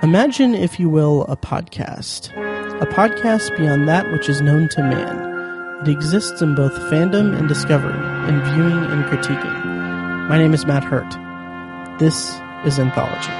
Imagine, if you will, a podcast. A podcast beyond that which is known to man. It exists in both fandom and discovery, in viewing and critiquing. My name is Matt Hurt. This is Anthology.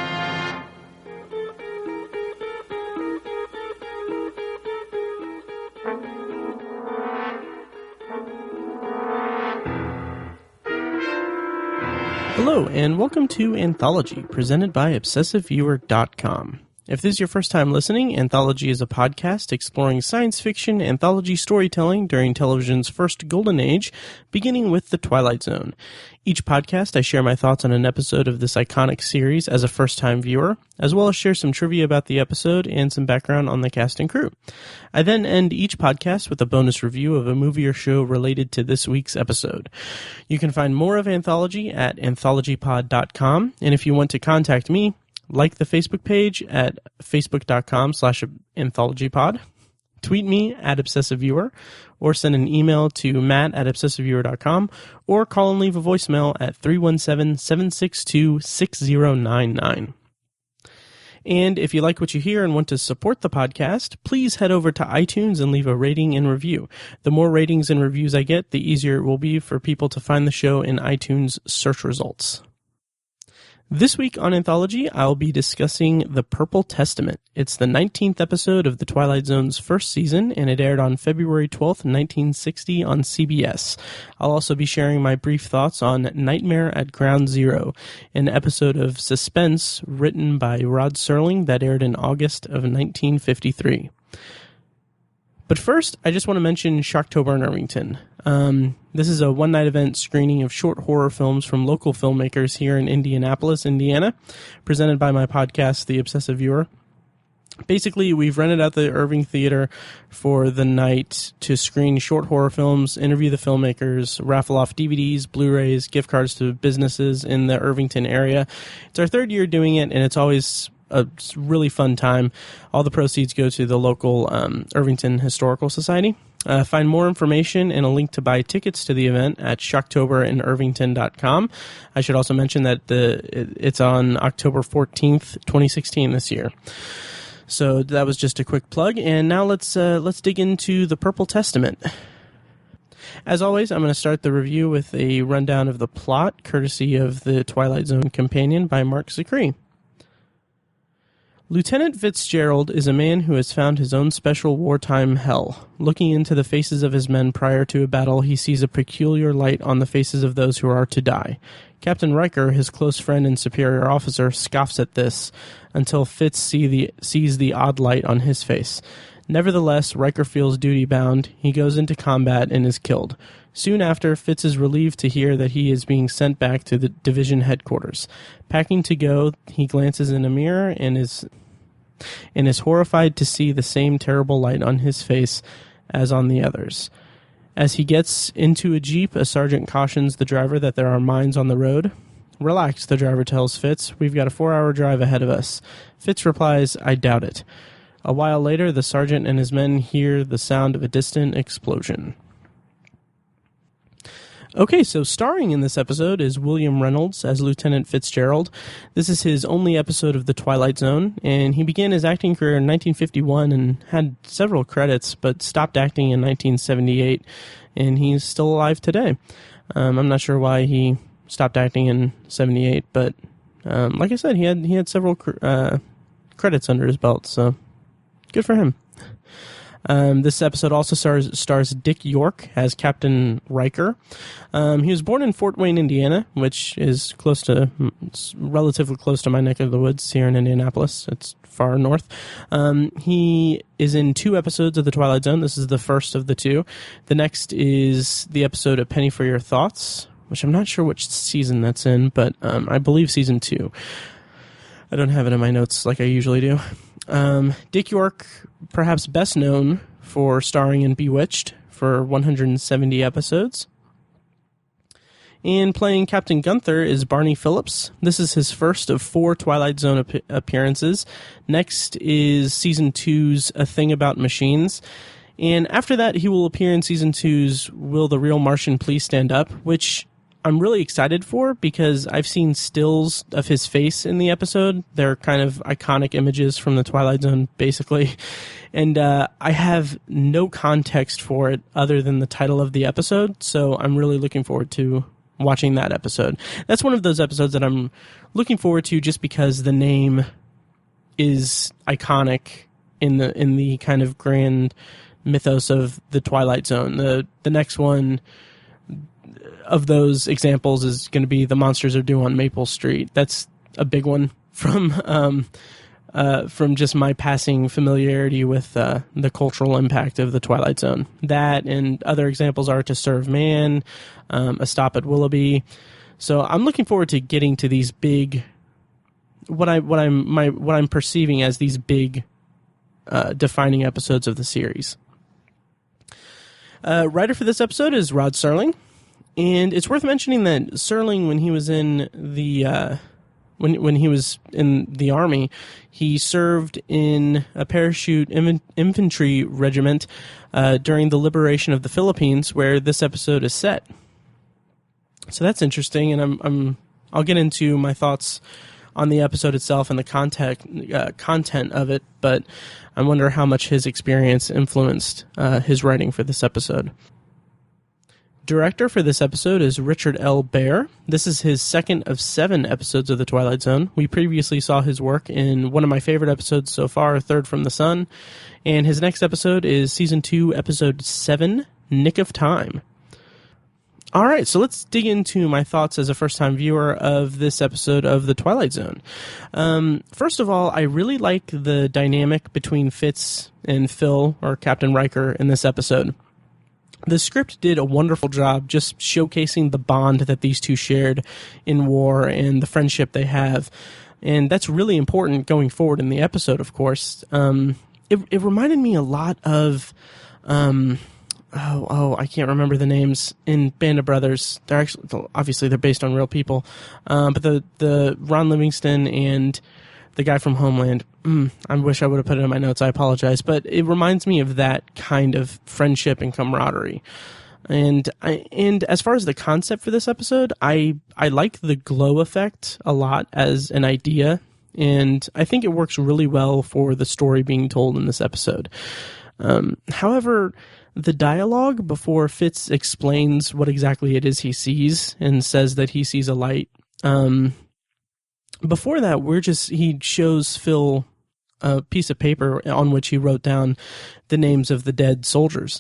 Hello, and welcome to Anthology, presented by ObsessiveViewer.com. If this is your first time listening, Anthology is a podcast exploring science fiction anthology storytelling during television's first golden age, beginning with The Twilight Zone. Each podcast, I share my thoughts on an episode of this iconic series as a first-time viewer, as well as share some trivia about the episode and some background on the cast and crew. I then end each podcast with a bonus review of a movie or show related to this week's episode. You can find more of Anthology at anthologypod.com, and if you want to contact me, like the Facebook page at facebook.com/anthologypod, tweet me at ObsessiveViewer, or send an email to matt@obsessiveviewer.com, or call and leave a voicemail at 317-762-6099. And if you like what you hear and want to support the podcast, please head over to iTunes and leave a rating and review. The more ratings and reviews I get, the easier it will be for people to find the show in iTunes search results. This week on Anthology, I'll be discussing The Purple Testament. It's the 19th episode of The Twilight Zone's first season, and it aired on February 12th, 1960 on CBS. I'll also be sharing my brief thoughts on Nightmare at Ground Zero, an episode of Suspense written by Rod Serling that aired in August of 1953. But first, I just want to mention Shocktober in Irvington. This is a one-night event screening of short horror films from local filmmakers here in Indianapolis, Indiana, presented by my podcast, The Obsessive Viewer. Basically, we've rented out the Irving Theater for the night to screen short horror films, interview the filmmakers, raffle off DVDs, Blu-rays, gift cards to businesses in the Irvington area. It's our third year doing it, and it's always a really fun time. All the proceeds go to the local Irvington Historical Society. Find more information and a link to buy tickets to the event at shocktoberinirvington.com. I should also mention that it's on October 14th, 2016 this year. So that was just a quick plug, and now let's dig into The Purple Testament. As always, I'm going to start the review with a rundown of the plot, courtesy of the Twilight Zone Companion by Mark Zicree. Lieutenant Fitzgerald is a man who has found his own special wartime hell. Looking into the faces of his men prior to a battle, he sees a peculiar light on the faces of those who are to die. Captain Riker, his close friend and superior officer, scoffs at this, until Fitz sees the odd light on his face. Nevertheless, Riker feels duty-bound. He goes into combat and is killed. Soon after, Fitz is relieved to hear that he is being sent back to the division headquarters. Packing to go, he glances in a mirror and is horrified to see the same terrible light on his face as on the others. As he gets into a jeep, a sergeant cautions the driver that there are mines on the road. "Relax," the driver tells Fitz. "We've got a 4-hour drive ahead of us." Fitz replies, "I doubt it." A while later, the sergeant and his men hear the sound of a distant explosion. Okay, so starring in this episode is William Reynolds as Lieutenant Fitzgerald. This is his only episode of The Twilight Zone, and he began his acting career in 1951 and had several credits, but stopped acting in 1978, and he's still alive today. I'm not sure why he stopped acting in 78, but like I said, he had several credits under his belt, so good for him. This episode also stars Dick York as Captain Riker. He was born in Fort Wayne, Indiana, which is it's relatively close to my neck of the woods here in Indianapolis. It's far north. He is in 2 episodes of The Twilight Zone. This is the first of the 2. The next is the episode A Penny for Your Thoughts, which I'm not sure which season that's in, but I believe season 2. I don't have it in my notes like I usually do. Dick York, perhaps best known for starring in Bewitched for 170 episodes. And playing Captain Gunther is Barney Phillips. This is his first of 4 Twilight Zone appearances. Next is Season 2's A Thing About Machines. And after that, he will appear in Season 2's Will the Real Martian Please Stand Up, which I'm really excited for, because I've seen stills of his face in the episode. They're kind of iconic images from the Twilight Zone, basically. And I have no context for it other than the title of the episode, so I'm really looking forward to watching that episode. That's one of those episodes that I'm looking forward to just because the name is iconic in the kind of grand mythos of the Twilight Zone. The next one of those examples is going to be The Monsters Are Due on Maple Street. That's a big one from just my passing familiarity with the cultural impact of the Twilight Zone. That and other examples are To Serve Man, A Stop at Willoughby. So I'm looking forward to getting to these big, what I'm perceiving as these big defining episodes of the series. Writer for this episode is Rod Serling. And it's worth mentioning that Serling, when he was in the when he was in the Army, he served in a parachute infantry regiment during the liberation of the Philippines, where this episode is set. So that's interesting, and I'll get into my thoughts on the episode itself and the content of it, but I wonder how much his experience influenced his writing for this episode. Director for this episode is Richard L. Baer. This is his second of 7 episodes of The Twilight Zone. We previously saw his work in one of my favorite episodes so far, Third from the Sun, and his next episode is Season 2, Episode 7, Nick of Time. All right, so let's dig into my thoughts as a first-time viewer of this episode of The Twilight Zone. First of all, I really like the dynamic between Fitz and Phil, or Captain Riker, in this episode. The script did a wonderful job just showcasing the bond that these two shared in war and the friendship they have. And that's really important going forward in the episode, of course. It reminded me a lot of... I can't remember the names in Band of Brothers. They're actually, obviously, they're based on real people. But the Ron Livingston and the guy from Homeland, I wish I would have put it in my notes. I apologize. But it reminds me of that kind of friendship and camaraderie. And as far as the concept for this episode, I like the glow effect a lot as an idea. And I think it works really well for the story being told in this episode. However, the dialogue before Fitz explains what exactly it is he sees and says that he sees a light, before that, he shows Phil a piece of paper on which he wrote down the names of the dead soldiers.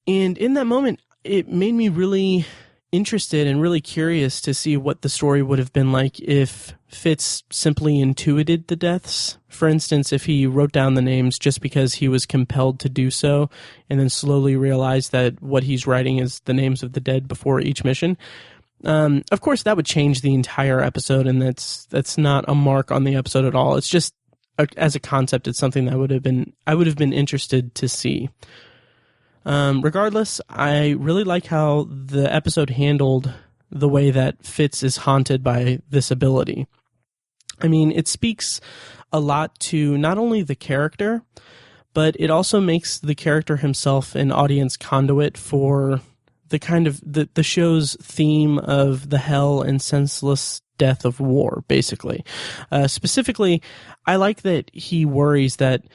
And in that moment, it made me really interested and really curious to see what the story would have been like if Fitz simply intuited the deaths. For instance, if he wrote down the names just because he was compelled to do so, and then slowly realized that what he's writing is the names of the dead before each mission. Of course, that would change the entire episode, and that's not a mark on the episode at all. It's just, as a concept, it's something that I would have been interested to see. Regardless, I really like how the episode handled the way that Fitz is haunted by this ability. I mean, it speaks a lot to not only the character, but it also makes the character himself an audience conduit for the kind of the show's theme of the hell and senseless death of war, basically. Specifically, I like that he worries that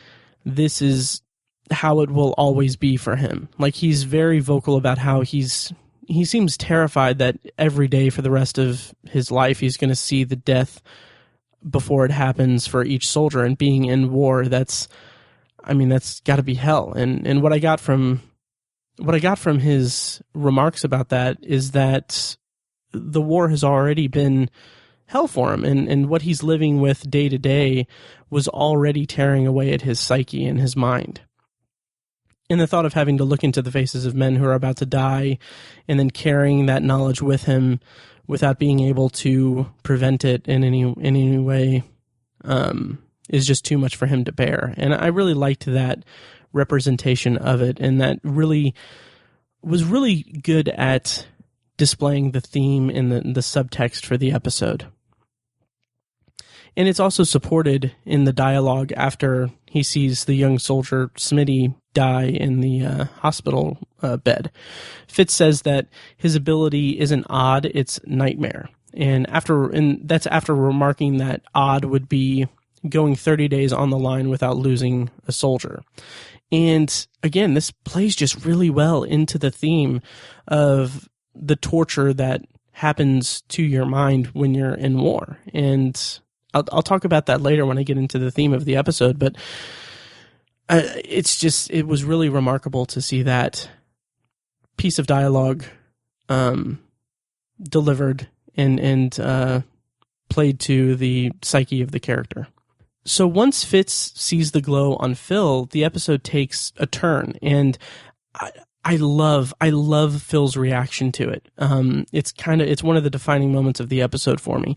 this is how it will always be for him. Like, he's very vocal about how he seems terrified that every day for the rest of his life he's going to see the death before it happens for each soldier. And being in war, that's got to be hell. And what I got from his remarks about that is that the war has already been hell for him, and what he's living with day to day was already tearing away at his psyche and his mind. And the thought of having to look into the faces of men who are about to die and then carrying that knowledge with him without being able to prevent it in any way is just too much for him to bear. And I really liked that representation of it, and that really was really good at displaying the theme and the subtext for the episode. And it's also supported in the dialogue after he sees the young soldier Smitty die in the hospital bed. Fitz says that his ability isn't odd, it's nightmare. And that's after remarking that odd would be going 30 days on the line without losing a soldier. And again, this plays just really well into the theme of the torture that happens to your mind when you're in war. And I'll talk about that later when I get into the theme of the episode, but it was really remarkable to see that piece of dialogue delivered and played to the psyche of the character. So once Fitz sees the glow on Phil, the episode takes a turn, and I love Phil's reaction to it. It's one of the defining moments of the episode for me.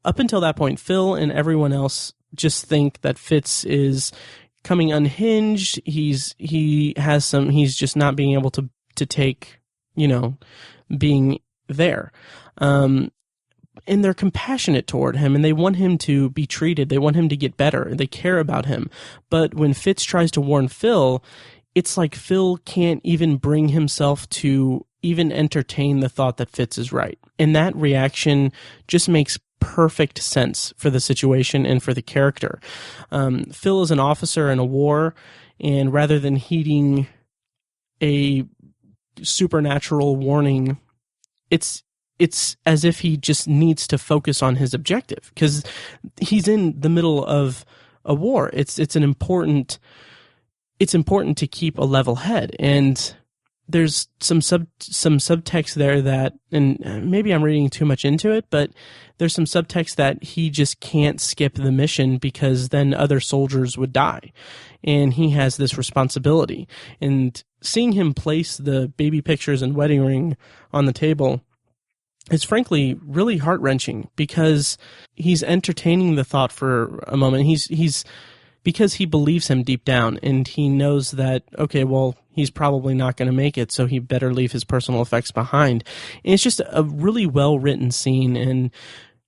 Up until that point, Phil and everyone else just think that Fitz is coming unhinged. He's just not being able to take, being there. And they're compassionate toward him, and they want him to be treated. They want him to get better, and they care about him. But when Fitz tries to warn Phil, it's like Phil can't even bring himself to even entertain the thought that Fitz is right. And that reaction just makes perfect sense for the situation and for the character. Phil is an officer in a war, and rather than heeding a supernatural warning, it's as if he just needs to focus on his objective, because he's in the middle of a war. It's important to keep a level head, and there's some subtext there that, and maybe I'm reading too much into it, but there's some subtext that he just can't skip the mission because then other soldiers would die, and he has this responsibility. And seeing him place the baby pictures and wedding ring on the table is frankly really heart-wrenching, because he's entertaining the thought for a moment. He's because he believes him deep down, and he knows that, okay, well, he's probably not going to make it, so he better leave his personal effects behind. And it's just a really well-written scene and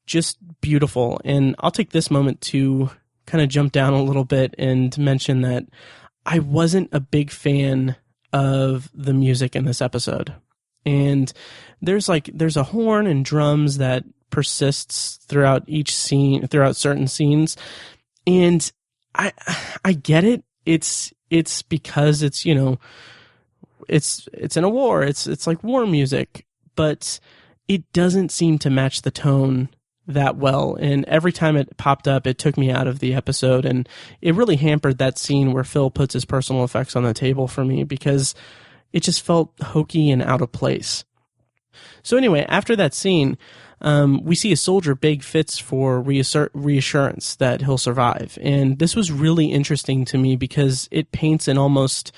just beautiful. And I'll take this moment to kind of jump down a little bit and mention that I wasn't a big fan of the music in this episode. And there's a horn and drums that persists throughout each scene, throughout certain scenes. And I get it. It's because it's in a war. It's like war music, but it doesn't seem to match the tone that well. And every time it popped up, it took me out of the episode, and it really hampered that scene where Phil puts his personal effects on the table for me, because it just felt hokey and out of place. So anyway, after that scene, we see a soldier beg Fitz for reassurance that he'll survive. And this was really interesting to me because it paints an almost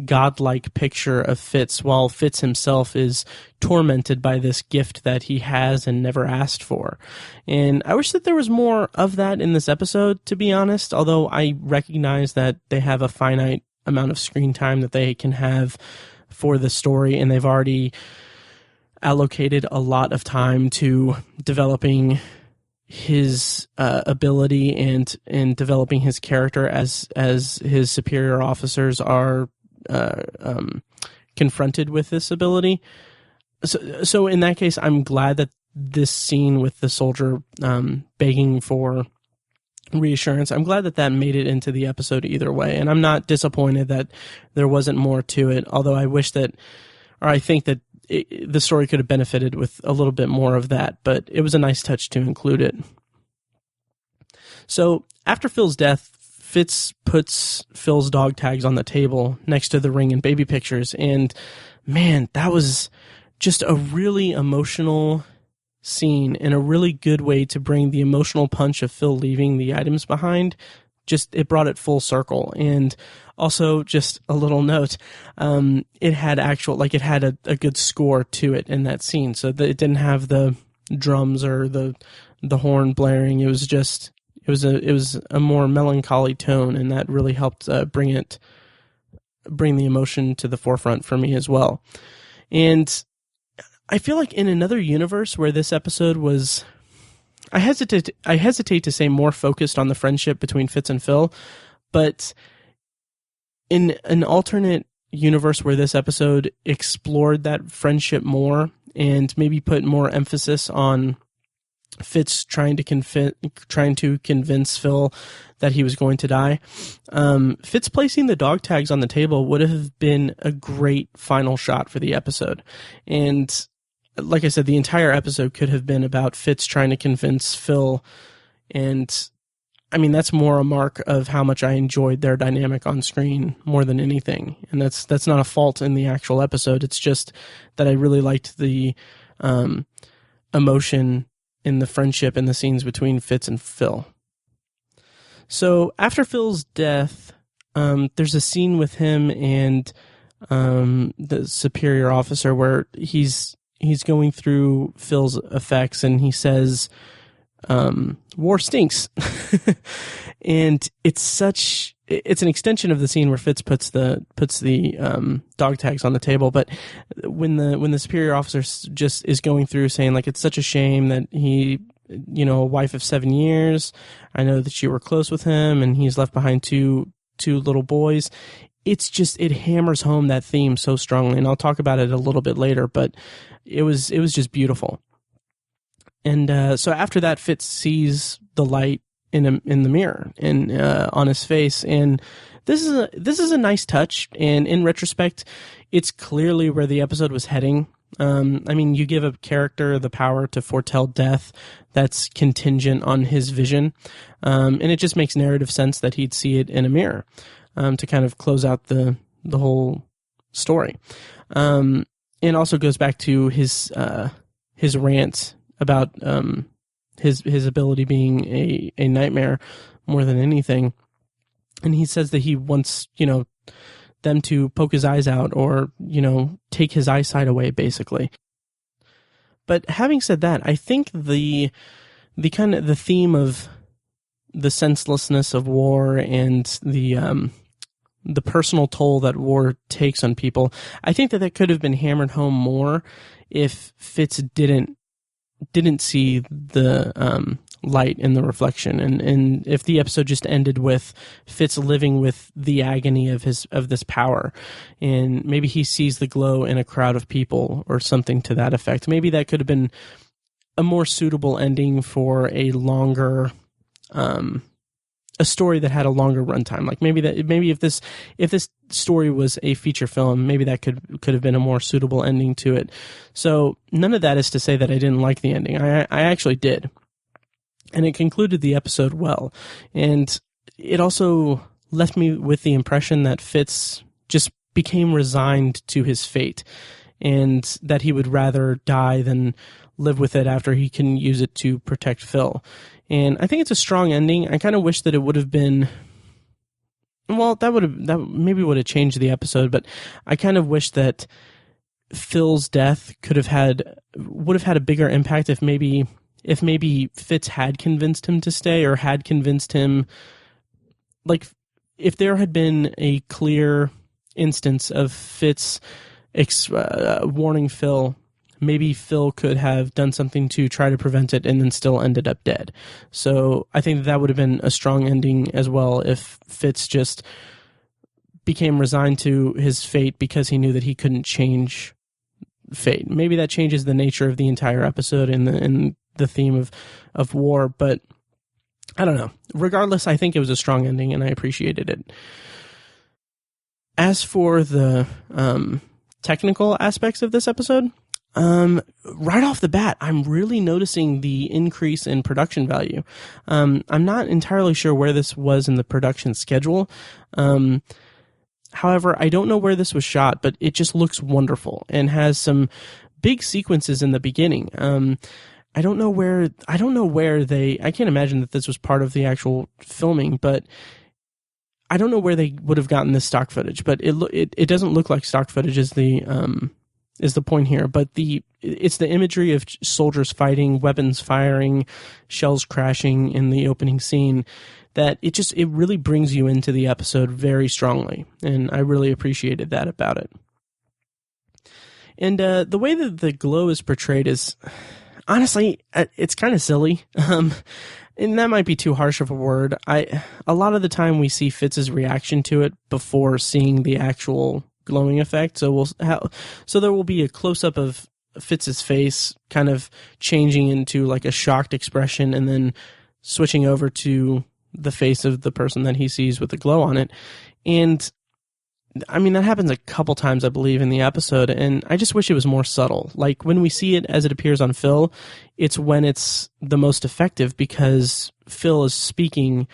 godlike picture of Fitz, while Fitz himself is tormented by this gift that he has and never asked for. And I wish that there was more of that in this episode, to be honest, although I recognize that they have a finite amount of screen time that they can have for the story, and they've already allocated a lot of time to developing his ability and developing his character as his superior officers are confronted with this ability. So in that case, I'm glad that this scene with the soldier begging for reassurance, I'm glad that made it into the episode either way, and I'm not disappointed that there wasn't more to it, although I think that the story could have benefited with a little bit more of that, but it was a nice touch to include it. So after Phil's death, Fitz puts Phil's dog tags on the table next to the ring and baby pictures, and man, that was just a really emotional scene and a really good way to bring the emotional punch of Phil leaving the items behind. It brought it full circle. And also, just a little note, it had a good score to it in that scene, so that it didn't have the drums or the horn blaring. It was a more melancholy tone, and that really helped bring the emotion to the forefront for me as well. And I feel like in another universe where this episode was, I hesitate to say more focused on the friendship between Fitz and Phil, but in an alternate universe where this episode explored that friendship more and maybe put more emphasis on Fitz trying to convince Phil that he was going to die, Fitz placing the dog tags on the table would have been a great final shot for the episode. And like I said, the entire episode could have been about Fitz trying to convince Phil, and I mean, that's more a mark of how much I enjoyed their dynamic on screen more than anything. And that's not a fault in the actual episode. It's just that I really liked the emotion in the friendship and the scenes between Fitz and Phil. So after Phil's death, there's a scene with him and the superior officer where he's going through Phil's effects, and he says, war stinks. And it's an extension of the scene where Fitz puts the dog tags on the table. But when the superior officer just is going through saying, like, it's such a shame that he, a wife of 7 years, I know that you were close with him, and he's left behind two little boys. It hammers home that theme so strongly, and I'll talk about it a little bit later, but it was just beautiful. And so after that, Fitz sees the light in the mirror and on his face, and this is a nice touch. And in retrospect, it's clearly where the episode was heading. I mean, you give a character the power to foretell death that's contingent on his vision, and it just makes narrative sense that he'd see it in a mirror to kind of close out the whole story. And also goes back to his rant about his ability being a nightmare more than anything. And he says that he wants, them to poke his eyes out or, take his eyesight away, basically. But having said that, I think the theme of the senselessness of war and the personal toll that war takes on people, I think that could have been hammered home more if Fitz didn't see the light in the reflection, and if the episode just ended with Fitz living with the agony of this power, and maybe he sees the glow in a crowd of people or something to that effect. Maybe that could have been a more suitable ending for a longer a story that had a longer runtime. Like maybe if this story was a feature film, maybe that could have been a more suitable ending to it. So none of that is to say that I didn't like the ending. I actually did. And it concluded the episode well. And it also left me with the impression that Fitz just became resigned to his fate, and that he would rather die than live with it after he can use it to protect Phil. And I think it's a strong ending. I kind of wish that it would have been, well, that maybe would have changed the episode, but I kind of wish that Phil's death would have had a bigger impact if maybe Fitz had convinced him to stay, or had convinced him, like, if there had been a clear instance of Fitz warning Phil, maybe Phil could have done something to try to prevent it and then still ended up dead. So I think that would have been a strong ending as well if Fitz just became resigned to his fate because he knew that he couldn't change fate. Maybe that changes the nature of the entire episode and the theme of war, but I don't know. Regardless, I think it was a strong ending and I appreciated it. As for the technical aspects of this episode, right off the bat, I'm really noticing the increase in production value. I'm not entirely sure where this was in the production schedule. However, I don't know where this was shot, but it just looks wonderful and has some big sequences in the beginning. I don't know where I can't imagine that this was part of the actual filming, but I don't know where they would have gotten this stock footage, but it doesn't look like stock footage is the point here, but it's the imagery of soldiers fighting, weapons firing, shells crashing in the opening scene that it really brings you into the episode very strongly, and I really appreciated that about it. And the way that the glow is portrayed is, honestly, it's kind of silly. And that might be too harsh of a word. A lot of the time we see Fitz's reaction to it before seeing the actual glowing effect. So so there will be a close up of Fitz's face kind of changing into like a shocked expression and then switching over to the face of the person that he sees with the glow on it. And I mean, that happens a couple times, I believe, in the episode, and I just wish it was more subtle. Like, when we see it as it appears on Phil, it's when it's the most effective because Phil is speaking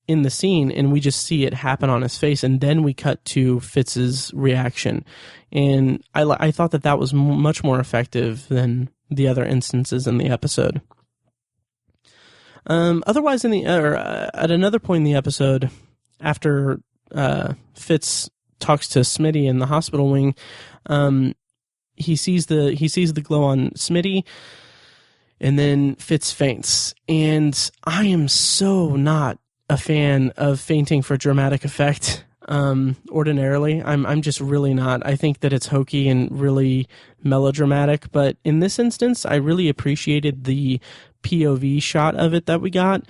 in the scene, and we just see it happen on his face, and then we cut to Fitz's reaction. And I thought that was much more effective than the other instances in the episode. Otherwise, at another point in the episode, after Fitz talks to Smitty in the hospital wing, he sees the glow on Smitty, and then Fitz faints. And I am so not a fan of fainting for dramatic effect. Ordinarily, I'm just really not. I think that it's hokey and really melodramatic, but in this instance, I really appreciated the POV shot of it that we got.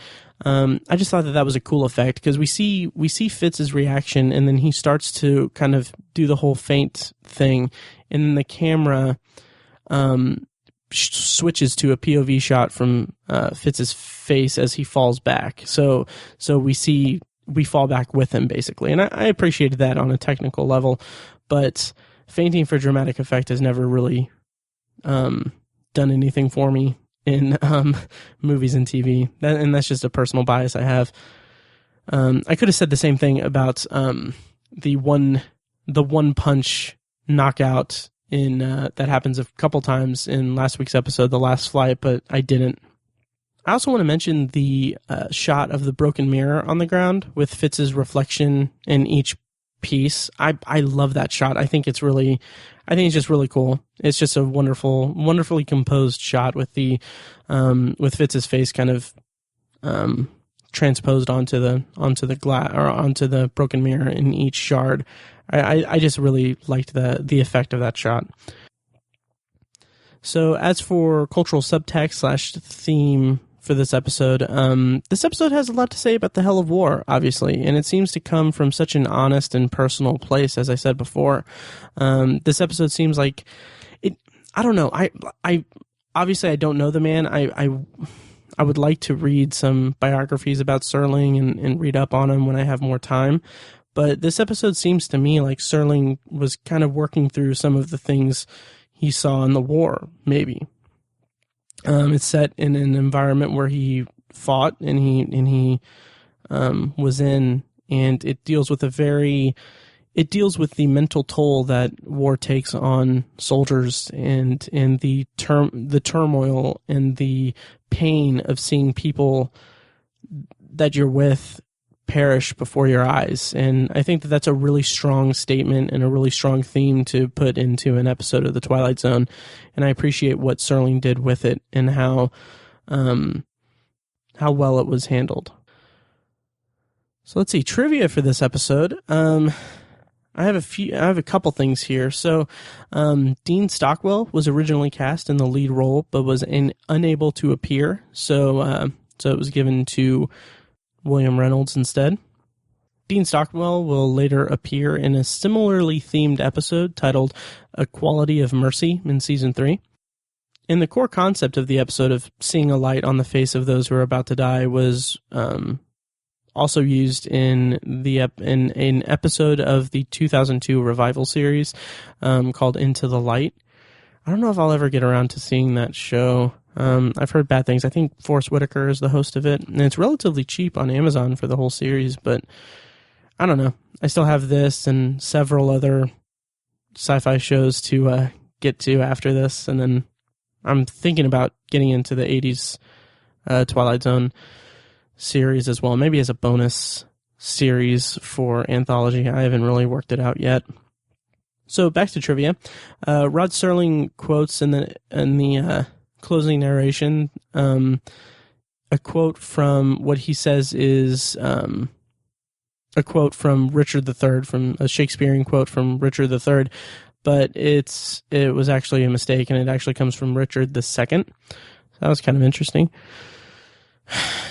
I just thought that was a cool effect because we see Fitz's reaction, and then he starts to kind of do the whole faint thing, and then the camera switches to a POV shot from Fitz's face as he falls back. So we fall back with him, basically. And I appreciated that on a technical level, but fainting for dramatic effect has never really done anything for me in movies and TV. And that's just a personal bias I have. I could have said the same thing about the one punch knockout in that happens a couple times in last week's episode, The Last Flight, but I didn't. I also want to mention the shot of the broken mirror on the ground with Fitz's reflection in each piece. I love that shot. I think it's just really cool. It's just a wonderfully composed shot with the with Fitz's face kind of transposed onto the glass or onto the broken mirror in each shard. I just really liked the effect of that shot. So as for cultural subtext / theme for this episode has a lot to say about the hell of war, obviously, and it seems to come from such an honest and personal place, as I said before. This episode seems like it. I don't know. I obviously I don't know the man. I would like to read some biographies about Serling and read up on him when I have more time. But this episode seems to me like Serling was kind of working through some of the things he saw in the war, maybe. It's set in an environment where he fought and he was in, and it deals with the mental toll that war takes on soldiers and the turmoil and the pain of seeing people that you're with perish before your eyes. And I think that that's a really strong statement and a really strong theme to put into an episode of The Twilight Zone. And I appreciate what Serling did with it and how well it was handled. So let's see, trivia for this episode. I have a couple things here. So, Dean Stockwell was originally cast in the lead role, but was unable to appear. So it was given to William Reynolds instead. Dean Stockwell will later appear in a similarly themed episode titled A Quality of Mercy in Season 3. And the core concept of the episode of seeing a light on the face of those who are about to die was also used in an episode of the 2002 revival series called Into the Light. I don't know if I'll ever get around to seeing that show. I've heard bad things. I think Forrest Whitaker is the host of it, and it's relatively cheap on Amazon for the whole series, but I don't know. I still have this and several other sci-fi shows to get to after this, and then I'm thinking about getting into the 80s Twilight Zone series as well, maybe as a bonus series for Anthology. I haven't really worked it out yet. So back to trivia. Rod Serling quotes in the closing narration a quote from what he says is a quote from Richard III, from a Shakespearean quote from Richard III, but it was actually a mistake, and it actually comes from Richard II. That was kind of interesting.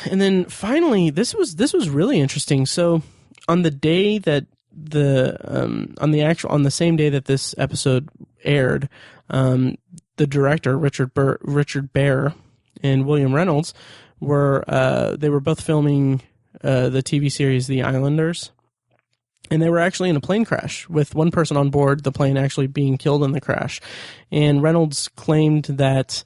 And then finally, this was really interesting. So on the day that on the same day that this episode aired, the director Richard Baer and William Reynolds were both filming the TV series The Islanders, and they were actually in a plane crash with one person on board, the plane actually being killed in the crash. And Reynolds claimed that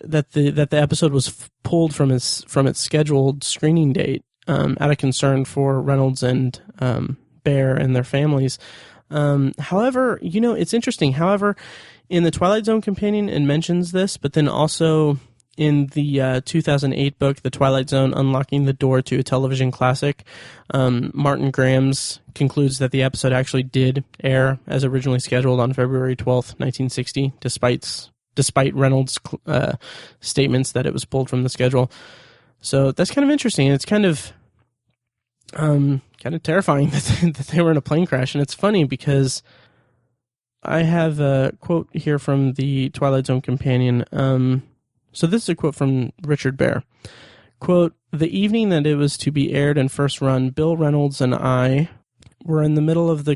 that the episode was pulled from its scheduled screening date out of concern for Reynolds and Baer and their families. However, it's interesting. However, in the Twilight Zone companion, it mentions this, but then also in the 2008 book, The Twilight Zone: Unlocking the Door to a Television Classic, Martin Grams concludes that the episode actually did air as originally scheduled on February 12th, 1960, despite Reynolds' statements that it was pulled from the schedule. So that's kind of interesting. It's kind of terrifying that they were in a plane crash. And it's funny because I have a quote here from the Twilight Zone companion. So this is a quote from Richard Baer. Quote, "The evening that it was to be aired in first run, Bill Reynolds and I were in the middle of the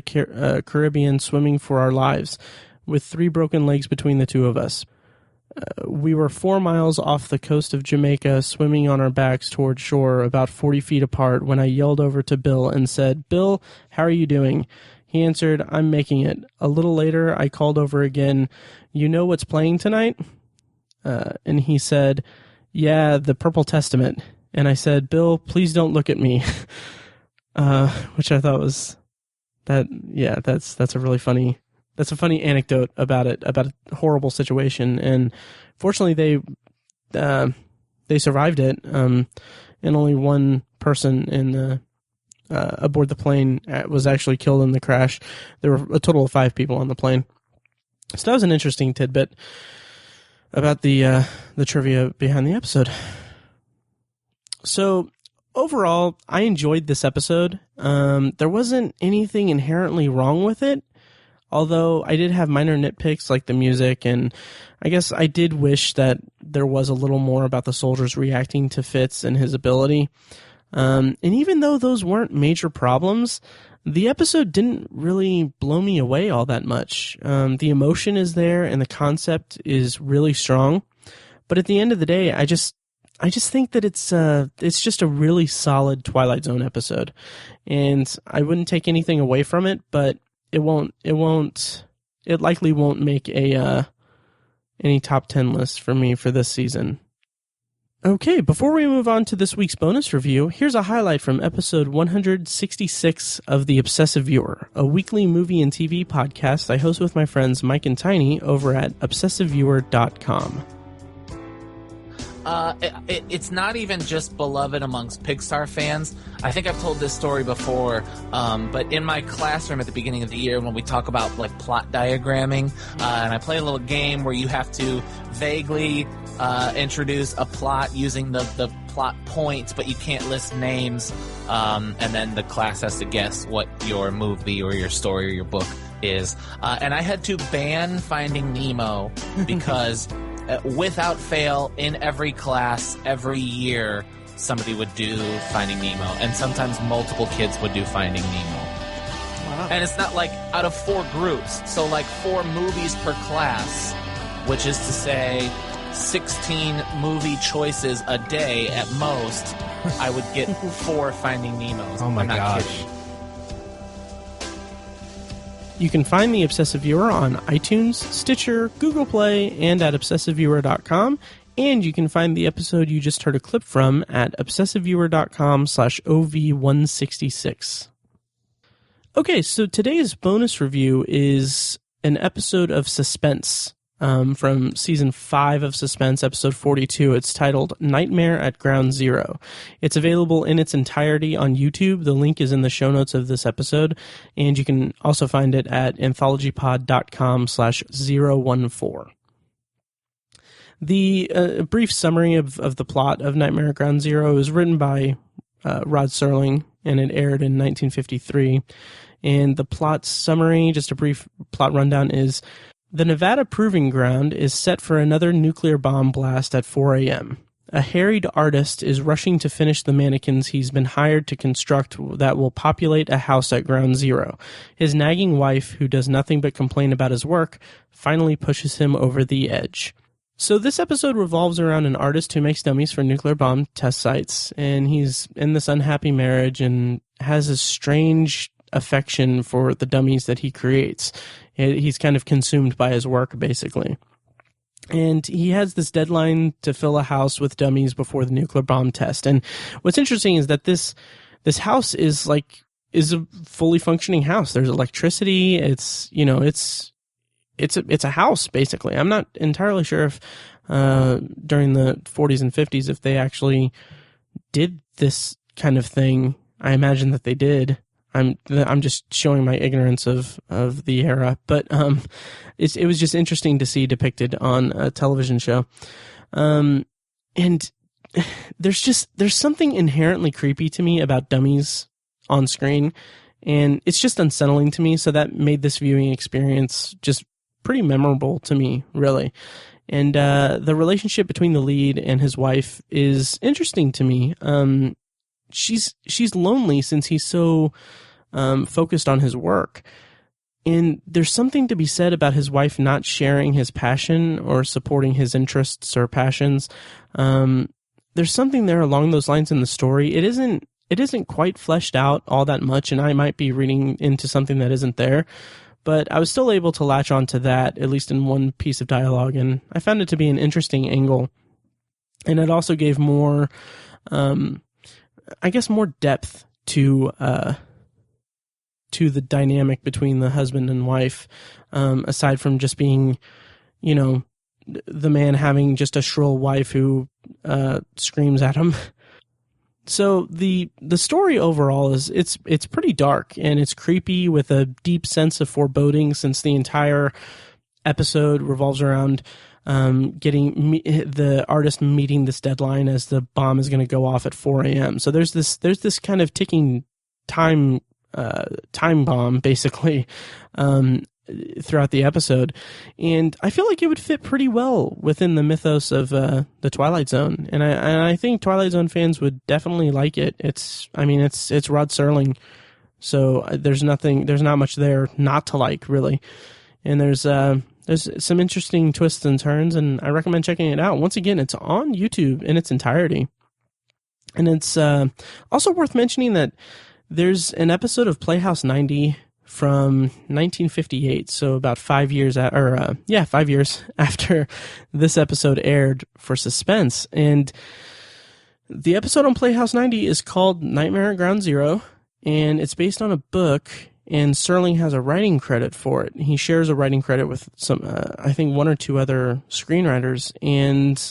Caribbean swimming for our lives, with 3 broken legs between the two of us. We were 4 miles off the coast of Jamaica, swimming on our backs toward shore, about 40 feet apart, when I yelled over to Bill and said, 'Bill, how are you doing?' He answered, 'I'm making it.' A little later, I called over again, 'You know what's playing tonight?' And he said, 'Yeah, the Purple Testament.' And I said, 'Bill, please don't look at me.'" Which I thought was that's a really funny. That's a funny anecdote about a horrible situation, and fortunately they survived it. And only one person aboard the plane was actually killed in the crash. There were a total of 5 people on the plane. So that was an interesting tidbit about the trivia behind the episode. So overall, I enjoyed this episode. There wasn't anything inherently wrong with it, although I did have minor nitpicks like the music, and I guess I did wish that there was a little more about the soldiers reacting to Fitz and his ability. And even though those weren't major problems, the episode didn't really blow me away all that much. The emotion is there and the concept is really strong, but at the end of the day, I just think that it's just a really solid Twilight Zone episode, and I wouldn't take anything away from it, but it likely won't make any top 10 list for me for this season. Okay, before we move on to this week's bonus review, here's a highlight from episode 166 of The Obsessive Viewer, a weekly movie and TV podcast I host with my friends Mike and Tiny over at obsessiveviewer.com. It's not even just beloved amongst Pixar fans. I think I've told this story before, but in my classroom at the beginning of the year when we talk about like plot diagramming, and I play a little game where you have to vaguely introduce a plot using the plot points, but you can't list names, and then the class has to guess what your movie or your story or your book is. And I had to ban Finding Nemo because without fail, in every class, every year, somebody would do Finding Nemo. And sometimes multiple kids would do Finding Nemo. Wow. And it's not like out of 4 groups. So like 4 movies per class, which is to say 16 movie choices a day at most, I would get 4 Finding Nemos. Oh my gosh. Kidding. You can find The Obsessive Viewer on iTunes, Stitcher, Google Play, and at obsessiveviewer.com. And you can find the episode you just heard a clip from at obsessiveviewer.com/OV166. Okay, so today's bonus review is an episode of Suspense from season 5 of Suspense, episode 42. It's titled Nightmare at Ground Zero. It's available in its entirety on YouTube. The link is in the show notes of this episode, and you can also find it at anthologypod.com/014. The brief summary of the plot of Nightmare at Ground Zero is written by Rod Serling, and it aired in 1953. And the plot summary, just a brief plot rundown, is The Nevada Proving Ground is set for another nuclear bomb blast at 4 a.m. A harried artist is rushing to finish the mannequins he's been hired to construct that will populate a house at Ground Zero. His nagging wife, who does nothing but complain about his work, finally pushes him over the edge. So this episode revolves around an artist who makes dummies for nuclear bomb test sites, and he's in this unhappy marriage and has a strange affection for the dummies that he creates. He's kind of consumed by his work, basically. And he has this deadline to fill a house with dummies before the nuclear bomb test. And what's interesting is that this house is a fully functioning house. There's electricity. It's a house, basically. I'm not entirely sure if during the 40s and 50s if they actually did this kind of thing. I imagine that they did. I'm just showing my ignorance of the era, but it was just interesting to see depicted on a television show. And there's something inherently creepy to me about dummies on screen, and it's just unsettling to me. So that made this viewing experience just pretty memorable to me, really. And the relationship between the lead and his wife is interesting to me. She's lonely since he's so focused on his work. And there's something to be said about his wife not sharing his passion or supporting his interests or passions. There's something there along those lines in the story. It isn't quite fleshed out all that much, and I might be reading into something that isn't there. But I was still able to latch on to that, at least in one piece of dialogue, and I found it to be an interesting angle. And it also gave more, more depth to the dynamic between the husband and wife, aside from just being, the man having just a shrill wife who screams at him. So the story overall is it's pretty dark and it's creepy with a deep sense of foreboding, since the entire episode revolves around getting the artist meeting this deadline as the bomb is going to go off at 4 a.m. So there's this kind of ticking time bomb, basically, throughout the episode, and I feel like it would fit pretty well within the mythos of the Twilight Zone, and I think Twilight Zone fans would definitely like it. It's Rod Serling, so there's not much there not to like, really, and there's some interesting twists and turns, and I recommend checking it out. Once again, it's on YouTube in its entirety, and it's also worth mentioning that there's an episode of Playhouse 90 from 1958, so about 5 years 5 years after this episode aired for Suspense. And the episode on Playhouse 90 is called Nightmare at Ground Zero, and it's based on a book, and Serling has a writing credit for it. He shares a writing credit with some, I think, one or two other screenwriters, and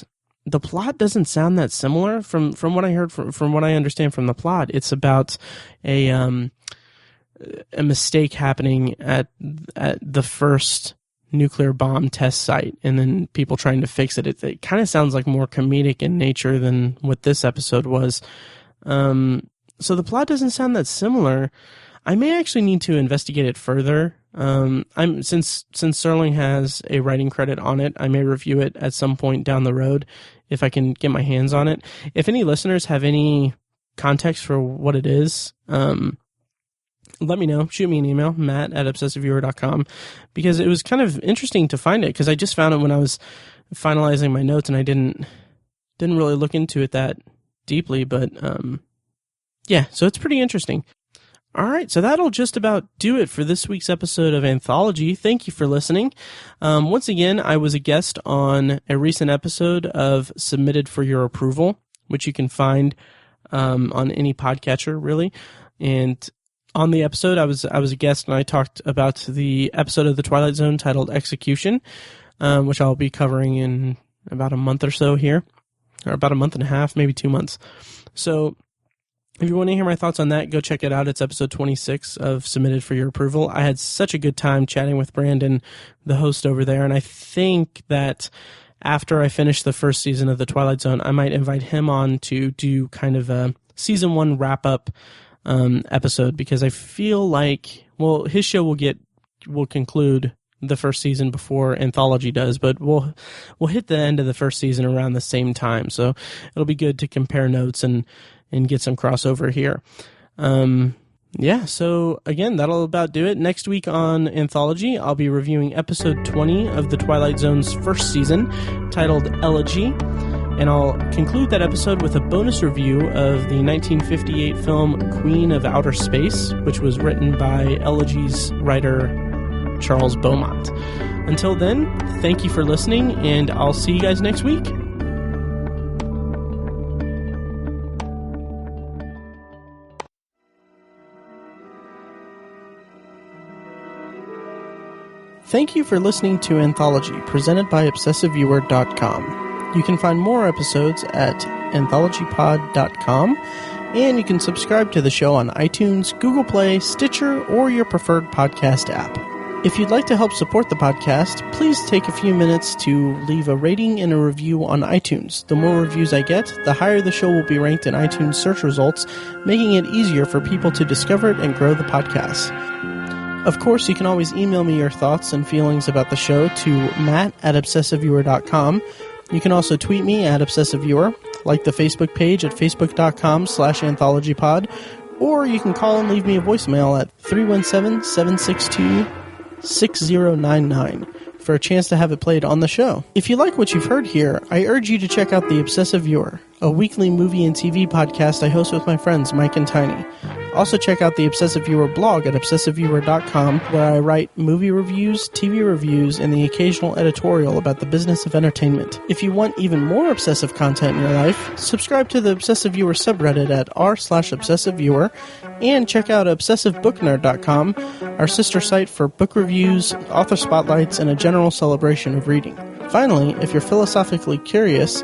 the plot doesn't sound that similar from what I heard, from what I understand from the plot. It's about a mistake happening at the first nuclear bomb test site, and then people trying to fix it. It kind of sounds like more comedic in nature than what this episode was. So the plot doesn't sound that similar. I may actually need to investigate it further. Since Serling has a writing credit on it, I may review it at some point down the road if I can get my hands on it. If any listeners have any context for what it is, let me know. Shoot me an email, matt@obsessiveviewer.com, because it was kind of interesting to find it, because I just found it when I was finalizing my notes, and I didn't really look into it that deeply, but so it's pretty interesting. All right, so that'll just about do it for this week's episode of Anthology. Thank you for listening. Once again, I was a guest on a recent episode of Submitted for Your Approval, which you can find on any podcatcher, really. And on the episode, I was a guest, and I talked about the episode of The Twilight Zone titled Execution, which I'll be covering in about a month or so here, or about a month and a half, maybe 2 months. So if you want to hear my thoughts on that, go check it out. It's episode 26 of Submitted for Your Approval. I had such a good time chatting with Brandon, the host over there, and I think that after I finish the first season of The Twilight Zone, I might invite him on to do kind of a season 1 wrap-up episode, because I feel like, his show will conclude the first season before Anthology does, but we'll hit the end of the first season around the same time, so it'll be good to compare notes and get some crossover here. Yeah, so again, that'll about do it. Next week on Anthology, I'll be reviewing episode 20 of the Twilight Zone's first season, titled Elegy, and I'll conclude that episode with a bonus review of the 1958 film Queen of Outer Space, which was written by Elegy's writer Charles Beaumont. Until then, thank you for listening, and I'll see you guys next week. Thank you for listening to Anthology, presented by ObsessiveViewer.com. You can find more episodes at anthologypod.com, and you can subscribe to the show on iTunes, Google Play, Stitcher, or your preferred podcast app. If you'd like to help support the podcast, please take a few minutes to leave a rating and a review on iTunes. The more reviews I get, the higher the show will be ranked in iTunes search results, making it easier for people to discover it and grow the podcast. Of course, you can always email me your thoughts and feelings about the show to matt@obsessiveviewer.com. You can also tweet me at obsessiveviewer, like the Facebook page at facebook.com/anthologypod, or you can call and leave me a voicemail at 317-762-6099 for a chance to have it played on the show. If you like what you've heard here, I urge you to check out The Obsessive Viewer, a weekly movie and TV podcast I host with my friends Mike and Tiny. Also check out the Obsessive Viewer blog at obsessiveviewer.com, where I write movie reviews, TV reviews, and the occasional editorial about the business of entertainment. If you want even more obsessive content in your life, subscribe to the Obsessive Viewer subreddit at r/obsessiveviewer, and check out obsessivebooknerd.com, our sister site for book reviews, author spotlights, and a general celebration of reading. Finally, if you're philosophically curious,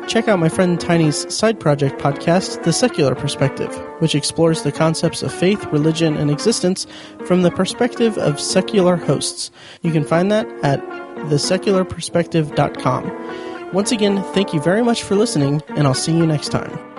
check out my friend Tiny's side project podcast, The Secular Perspective, which explores the concepts of faith, religion, and existence from the perspective of secular hosts. You can find that at thesecularperspective.com. Once again, thank you very much for listening, and I'll see you next time.